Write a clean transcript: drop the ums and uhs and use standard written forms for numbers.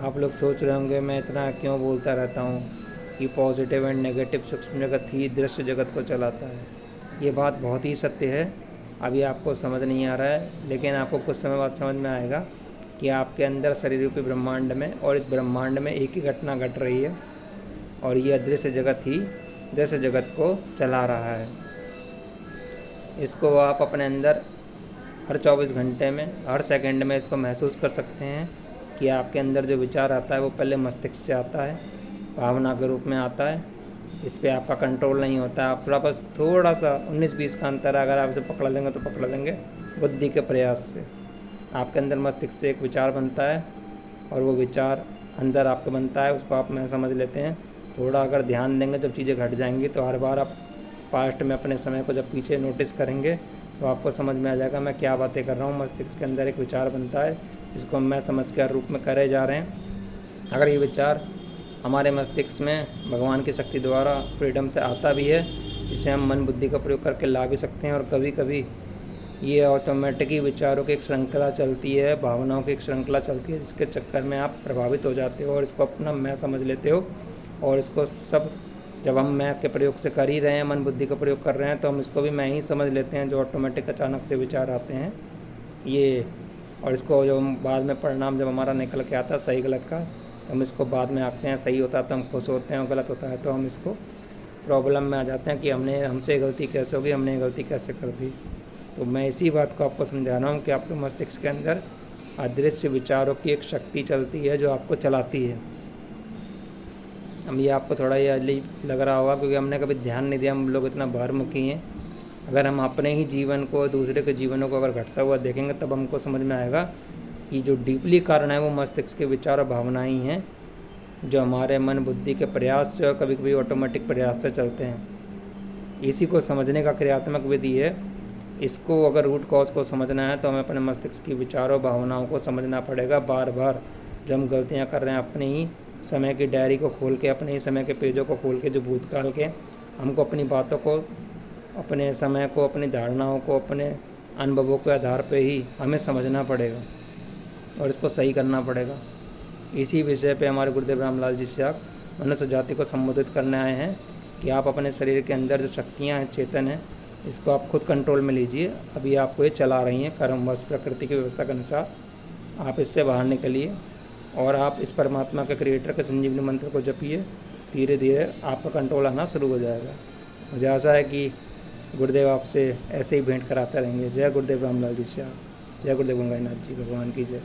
आप लोग सोच रहे होंगे मैं इतना क्यों बोलता रहता हूँ कि पॉजिटिव एंड नेगेटिव सूक्ष्म जगत ही दृश्य जगत को चलाता है। ये बात बहुत ही सत्य है। अभी आपको समझ नहीं आ रहा है, लेकिन आपको कुछ समय बाद समझ में आएगा कि आपके अंदर शरीर रूपी ब्रह्मांड में और इस ब्रह्मांड में एक ही घटना घट रही है, और यह दृश्य जगत ही दृश्य जगत को चला रहा है। इसको आप अपने अंदर हर 24 घंटे में, हर सेकंड में इसको महसूस कर सकते हैं कि आपके अंदर जो विचार आता है वो पहले मस्तिष्क से आता है, भावना के रूप में आता है। इस पर आपका कंट्रोल नहीं होता है। आप थोड़ा सा 19-20 का अंतर है, अगर आप इसे पकड़ लेंगे तो पकड़ लेंगे बुद्धि के प्रयास से। आपके अंदर मस्तिष्क से एक विचार बनता है और वो विचार अंदर आपको बनता है, उसको आप मैं समझ लेते हैं। थोड़ा अगर ध्यान देंगे, जब चीज़ें घट जाएंगी तो हर बार आप पास्ट में अपने समय को जब पीछे नोटिस करेंगे तो आपको समझ में आ जाएगा मैं क्या बातें कर रहा हूँ। मस्तिष्क के अंदर एक विचार बनता है जिसको मैं समझ के रूप में करे जा रहे हैं। अगर ये विचार हमारे मस्तिष्क में भगवान की शक्ति द्वारा फ्रीडम से आता भी है, इसे हम मन बुद्धि का प्रयोग करके ला भी सकते हैं। और कभी कभी ये ऑटोमेटिक ही विचारों की एक श्रृंखला चलती है, भावनाओं की एक श्रृंखला चलती है, जिसके चक्कर में आप प्रभावित हो जाते हो और इसको अपना मैं समझ लेते हो। और इसको सब जब हम मैं के प्रयोग से कर ही रहे हैं, मन बुद्धि का प्रयोग कर रहे हैं, तो हम इसको भी मैं ही समझ लेते हैं, जो ऑटोमेटिक अचानक से विचार आते हैं ये। और इसको जब हम बाद में परिणाम जब हमारा निकल के आता है सही गलत का, तो हम इसको बाद में आते हैं। सही होता है तो हम खुश होते हैं और गलत होता है तो हम इसको प्रॉब्लम में आ जाते हैं कि हमसे गलती कैसे होगी, हमने गलती कैसे कर दी। तो मैं इसी बात को आपको समझा रहा हूँ कि आपके मस्तिष्क के अंदर अदृश्य विचारों की एक शक्ति चलती है जो आपको चलाती है। हम ये आपको थोड़ा ये अजीब लग रहा होगा क्योंकि हमने कभी ध्यान नहीं दिया, हम लोग इतना बहिर्मुखी हैं। अगर हम अपने ही जीवन को, दूसरे के जीवनों को अगर घटता हुआ देखेंगे तब हमको समझ में आएगा कि जो डीपली कारण है वो मस्तिष्क के विचार और भावनाएं ही हैं, जो हमारे मन बुद्धि के प्रयास से और कभी कभी ऑटोमेटिक प्रयास से चलते हैं। इसी को समझने का क्रियात्मक विधि है। इसको अगर रूट कॉज को समझना है तो हमें अपने मस्तिष्क की विचारों भावनाओं को समझना पड़ेगा बार बार। जो हम गलतियाँ कर रहे हैं, अपने ही समय की डायरी को खोल के, अपने ही समय के पेजों को खोल के, जो भूतकाल के, हमको अपनी बातों को, अपने समय को, अपनी धारणाओं को, अपने अनुभवों के आधार पे ही हमें समझना पड़ेगा और इसको सही करना पड़ेगा। इसी विषय पे हमारे गुरुदेव रामलाल जी से आप मनुष्य जाति को संबोधित करने आए हैं कि आप अपने शरीर के अंदर जो शक्तियाँ हैं, चेतन है, इसको आप खुद कंट्रोल में लीजिए। अभी आपको ये चला रही हैं कर्मवश, प्रकृति की व्यवस्था के अनुसार। आप इससे बाहर निकलिए और आप इस परमात्मा के क्रिएटर के संजीवनी मंत्र को जपिए। धीरे धीरे आपका कंट्रोल आना शुरू हो जाएगा। मुझे आशा है कि गुरुदेव आपसे ऐसे ही भेंट कराते रहेंगे। जय गुरुदेव रामलाल जी श्याम, जय गुरुदेव गंगानाथ जी, भगवान की जय।